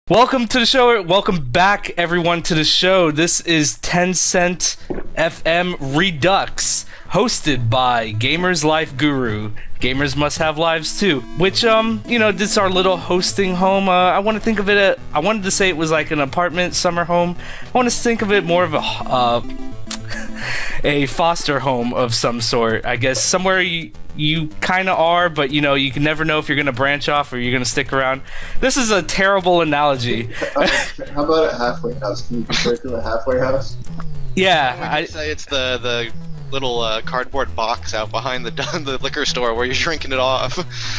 Welcome to the show. Welcome back, everyone, to the show. This is 10 Cent FM Redux, hosted by Gamers Life Guru. Gamers must have lives too. Which, this is our little hosting home. I want to think of it. I wanted to say it was like an apartment, summer home. I want to think of it more of a foster home of some sort. I guess somewhere you kind of are, but you can never know if you're going to branch off or you're going to stick around. This is a terrible analogy. How about a halfway house? Can you compare it to a halfway house? Yeah, I would say it's the little cardboard box out behind the liquor store where you're drinking it off.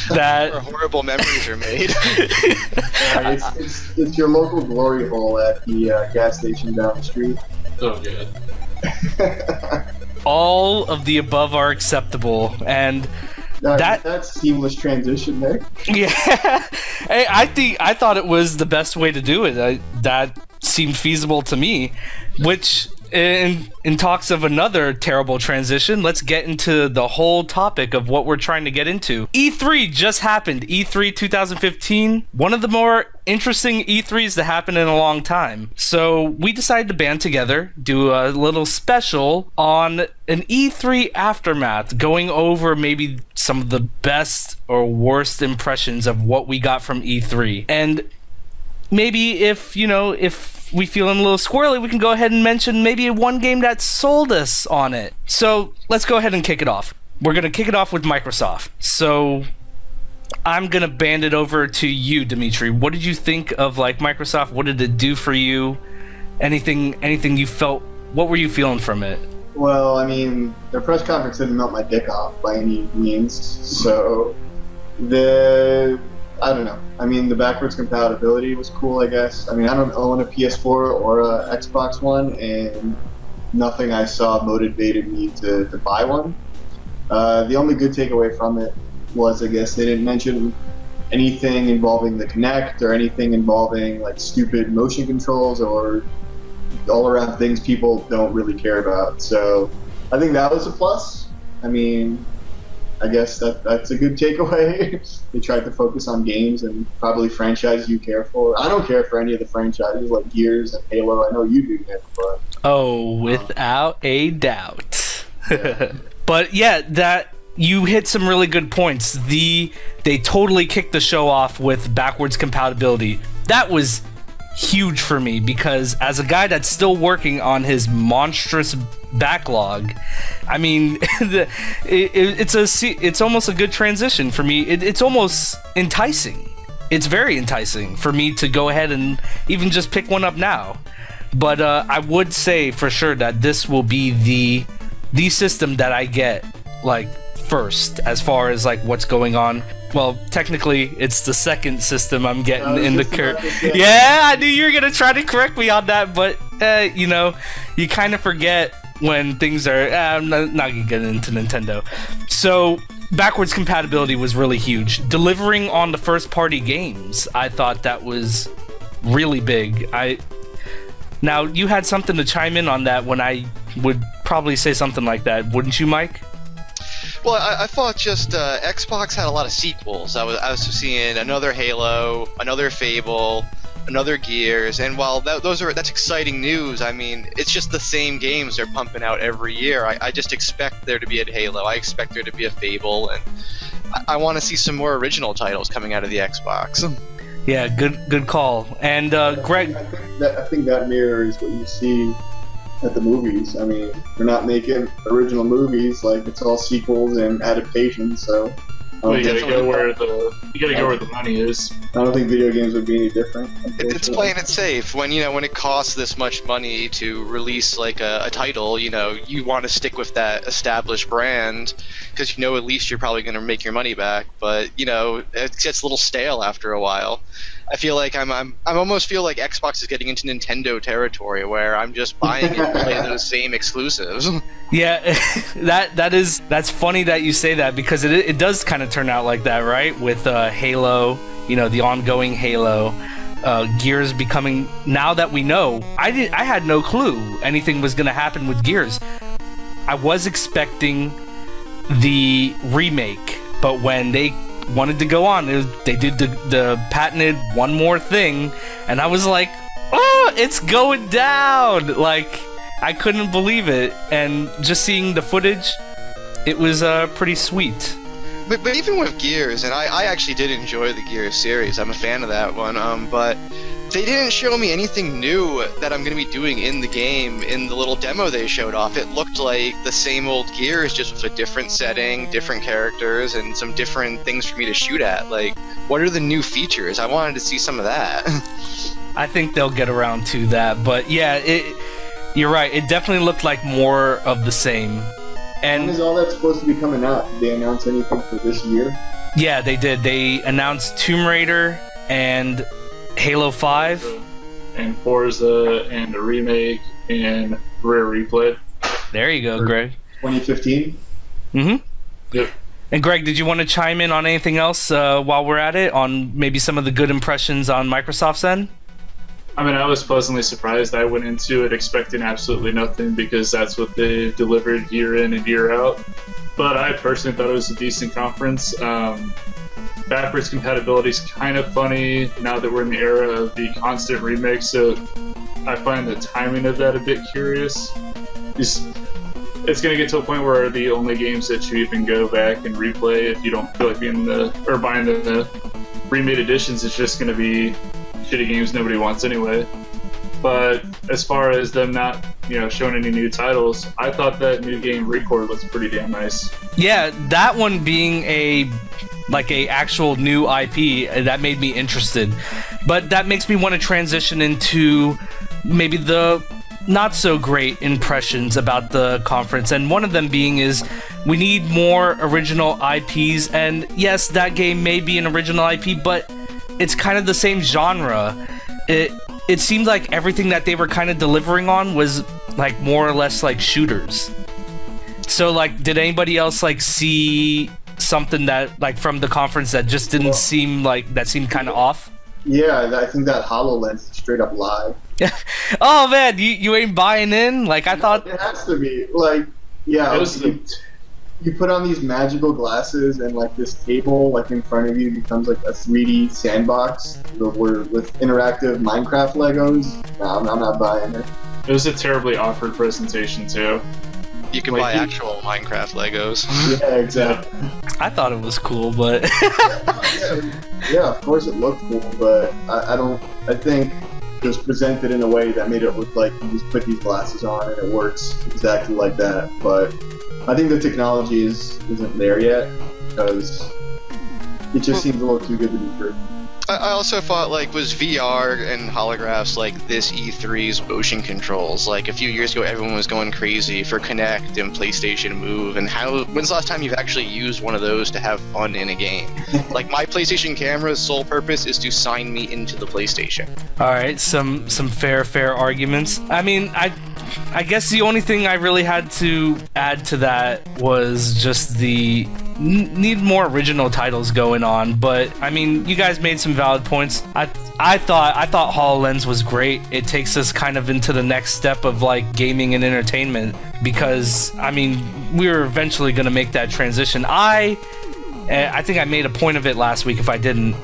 That where horrible memories are made. It's your local glory hole at the gas station down the street. Oh, good. all of the above are acceptable, and that's seamless transition there. Yeah, I thought it was the best way to do it. That seemed feasible to me. Which, in talks of another terrible transition, let's get into the whole topic of what we're trying to get into. E3 just happened. E3 2015, one of the more interesting E3s that happened in a long time. So we decided to band together, do a little special on an E3 aftermath, going over maybe some of the best or worst impressions of what we got from E3. And maybe if we feeling a little squirrely, we can go ahead and mention maybe one game that sold us on it. So let's go ahead and kick it off. We're going to kick it off with Microsoft. So I'm going to band it over to you, Dimitri. What did you think of Microsoft? What did it do for you? Anything you felt? What were you feeling from it? Well, I mean, their press conference didn't melt my dick off by any means. So I don't know. I mean, the backwards compatibility was cool, I guess. I mean, I don't own a PS4 or a Xbox One, and nothing I saw motivated me to buy one. The only good takeaway from it was, I guess, they didn't mention anything involving the Kinect or anything involving, stupid motion controls or all-around things people don't really care about. So I think that was a plus. I mean, I guess that's a good takeaway. They tried to focus on games and probably franchises you care for. I don't care for any of the franchises like Gears and Halo. I know you do, Nick, but... Oh, without a doubt. But yeah, that you hit some really good points. They totally kicked the show off with backwards compatibility. That was huge for me because as a guy that's still working on his monstrous backlog, I mean, it's almost a good transition for me. It's almost enticing. It's very enticing for me to go ahead and even just pick one up now. But I would say for sure that this will be the system that I get first as far as what's going on. Well, technically, it's the second system I'm getting in the current. Yeah, I knew you were gonna try to correct me on that, but you kind of forget when things are. I'm not gonna get into Nintendo. So backwards compatibility was really huge. Delivering on the first-party games, I thought that was really big. Now you had something to chime in on that when I would probably say something like that, wouldn't you, Mike? Well, I thought just Xbox had a lot of sequels. I was seeing another Halo, another Fable, another Gears, and while that's exciting news, I mean, it's just the same games they're pumping out every year. I just expect there to be a Halo. I expect there to be a Fable, and I want to see some more original titles coming out of the Xbox. Yeah, good call. And Greg, I think that mirrors what you see at the movies. I mean, they're not making original movies, it's all sequels and adaptations, so... Well, you gotta go where the money is. I don't think video games would be any different. It's playing it safe. When it costs this much money to release a title, you want to stick with that established brand because at least you're probably going to make your money back. But it gets a little stale after a while. I feel like I almost feel like Xbox is getting into Nintendo territory where I'm just buying it to play those same exclusives. Yeah, that's funny that you say that because it does kind of turn out like that, right? With Halo, the ongoing Halo, Gears becoming. Now that we know, I had no clue anything was going to happen with Gears. I was expecting the remake, but when they wanted to go on. They did the patented one more thing, and I was like, oh, it's going down! Like, I couldn't believe it, and just seeing the footage, it was pretty sweet. But even with Gears, and I actually did enjoy the Gears series, I'm a fan of that one, but they didn't show me anything new that I'm going to be doing in the game. In the little demo they showed off, it looked like the same old Gears, just with a different setting, different characters, and some different things for me to shoot at. Like, what are the new features? I wanted to see some of that. I think they'll get around to that, but yeah, you're right, it definitely looked like more of the same. And when is all that supposed to be coming out? Did they announce anything for this year? Yeah, they did. They announced Tomb Raider and Halo 5. And Forza and a remake and Rare Replay. There you go, Greg. 2015? Mm-hmm. Yep. And Greg, did you want to chime in on anything else while we're at it? On maybe some of the good impressions on Microsoft's end? I mean, I was pleasantly surprised. I went into it expecting absolutely nothing because that's what they delivered year in and year out. But I personally thought it was a decent conference. Backwards compatibility is kind of funny now that we're in the era of the constant remakes, so I find the timing of that a bit curious. It's going to get to a point where the only games that you even go back and replay if you don't feel like buying the remade editions, it's just going to be shitty games nobody wants anyway. But as far as them not, showing any new titles, I thought that new game Record was pretty damn nice. Yeah, that one being a actual new IP, that made me interested. But that makes me want to transition into maybe the not so great impressions about the conference, and one of them being is we need more original IPs. And yes, that game may be an original IP, but it's kind of the same genre. It seemed like everything that they were kind of delivering on was like more or less like shooters. So like, did anybody else like see something that like from the conference that just didn't seem like that seemed kind of off? Yeah, I think that HoloLens is straight up lie. Oh man, you ain't buying in? Like I thought it has to be. Like, yeah, you put on these magical glasses and like this table like in front of you becomes like a 3D sandbox with interactive Minecraft Legos. No, I'm not buying it. It was a terribly awkward presentation too. You can buy actual Minecraft Legos. Yeah, exactly. I thought it was cool, but yeah, of course it looked cool, but I think it was presented in a way that made it look like you just put these glasses on and it works exactly like that. But I think the technology isn't there yet because it just seems a little too good to be true. I also thought, like, was VR and holographs like this E3's motion controls? Like, a few years ago, everyone was going crazy for Kinect and PlayStation Move, and when's the last time you've actually used one of those to have fun in a game? Like, my PlayStation camera's sole purpose is to sign me into the PlayStation. Alright, some fair arguments. I mean, I guess the only thing I really had to add to that was just the need more original titles going on. But I mean, you guys made some valid points. I thought HoloLens was great. It takes us kind of into the next step of like gaming and entertainment, because I mean, we were eventually going to make that transition. I think I made a point of it last week. If I didn't,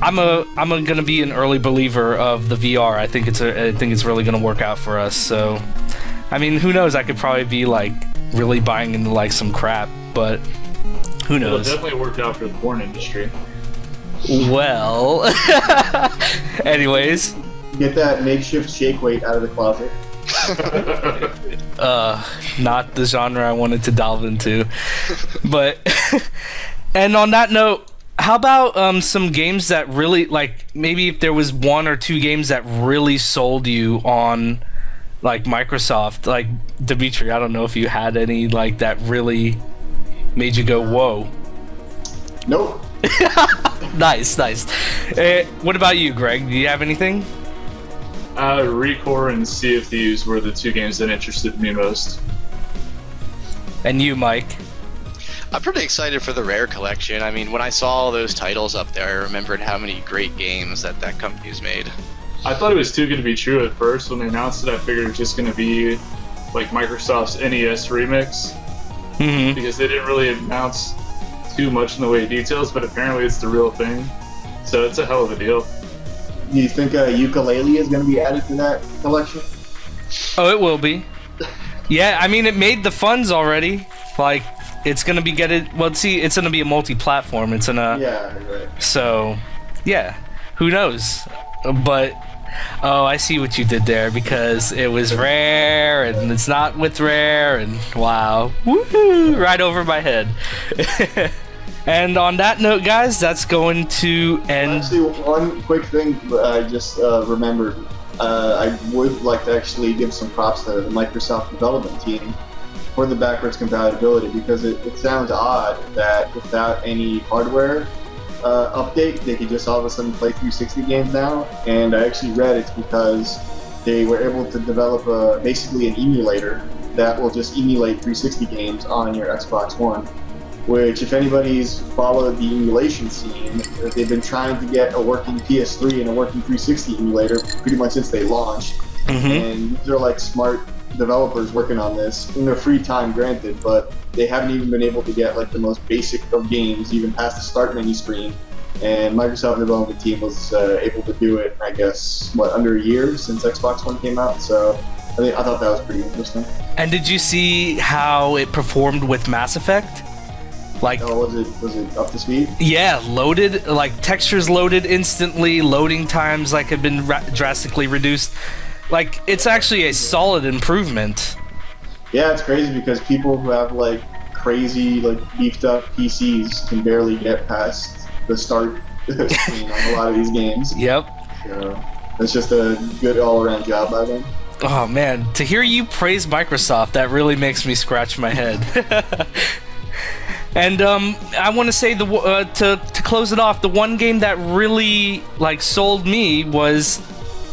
I'm gonna be an early believer of the VR. I think it's really gonna work out for us. So, I mean, who knows? I could probably be like really buying into like some crap, but who knows? It'll definitely work out for the porn industry. Well, anyways, get that makeshift shake weight out of the closet. Not the genre I wanted to delve into, but and on that note, how about some games that really, like, maybe if there was one or two games that really sold you on like Microsoft, like Dimitri, I don't know if you had any like that really made you go whoa. Nope. Nice. What about you, Greg? Do you have anything? Recore and Sea of Thieves were the two games that interested me most. And you, Mike? I'm pretty excited for the Rare collection. I mean, when I saw all those titles up there, I remembered how many great games that company's made. I thought it was too good to be true at first. When they announced it, I figured it was just going to be like Microsoft's NES remix. Mm-hmm. Because they didn't really announce too much in the way of details, but apparently it's the real thing. So it's a hell of a deal. Do you think a ukulele is going to be added to that collection? Oh, it will be. Yeah, I mean, it made the funds already. Like, it's gonna be well, see, it's gonna be a multi-platform. It's gonna. Yeah, right. So, yeah, who knows? But oh, I see what you did there, because it was rare and it's not with rare, and wow, woohoo, right over my head. And on that note, guys, that's going to end. Actually, one quick thing I just remembered. I would like to actually give some props to the Microsoft development team for the backwards compatibility, because it sounds odd that without any hardware update, they could just all of a sudden play 360 games now. And I actually read it's because they were able to develop basically an emulator that will just emulate 360 games on your Xbox One. Which, if anybody's followed the emulation scene, they've been trying to get a working PS3 and a working 360 emulator pretty much since they launched. Mm-hmm. And these are like smart developers working on this in their free time, granted, but they haven't even been able to get like the most basic of games even past the start menu screen. And Microsoft development team was able to do it, I guess, under a year since Xbox One came out. So I thought that was pretty interesting. And did you see how it performed with Mass Effect? Like, oh, was it up to speed? Yeah, loaded, like textures loaded instantly, loading times like have been drastically reduced. Like, it's actually a solid improvement. Yeah, it's crazy because people who have like crazy, like beefed up PCs can barely get past the start screen on a lot of these games. Yep. So it's just a good all-around job by them. Oh man, to hear you praise Microsoft, that really makes me scratch my head. And I want to say to close it off, the one game that really like sold me was,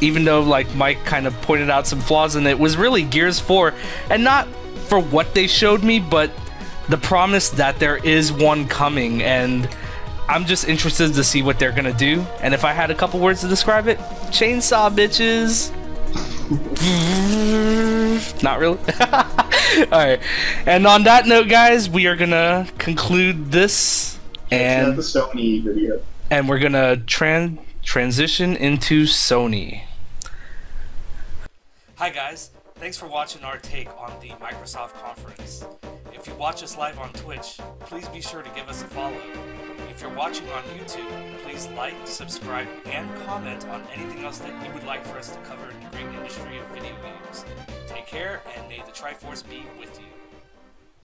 even though like Mike kind of pointed out some flaws in it, was really Gears 4, and not for what they showed me, but the promise that there is one coming, and I'm just interested to see what they're gonna do. And if I had a couple words to describe it, chainsaw bitches. Not really. Alright, and on that note, guys, we are gonna conclude this, and the Sony video, and we're gonna transition into Sony. Hi guys, thanks for watching our take on the Microsoft conference. If you watch us live on Twitch, please be sure to give us a follow. If you're watching on YouTube, please like, subscribe, and comment on anything else that you would like for us to cover in the great industry of video games. Take care, and may the Triforce be with you.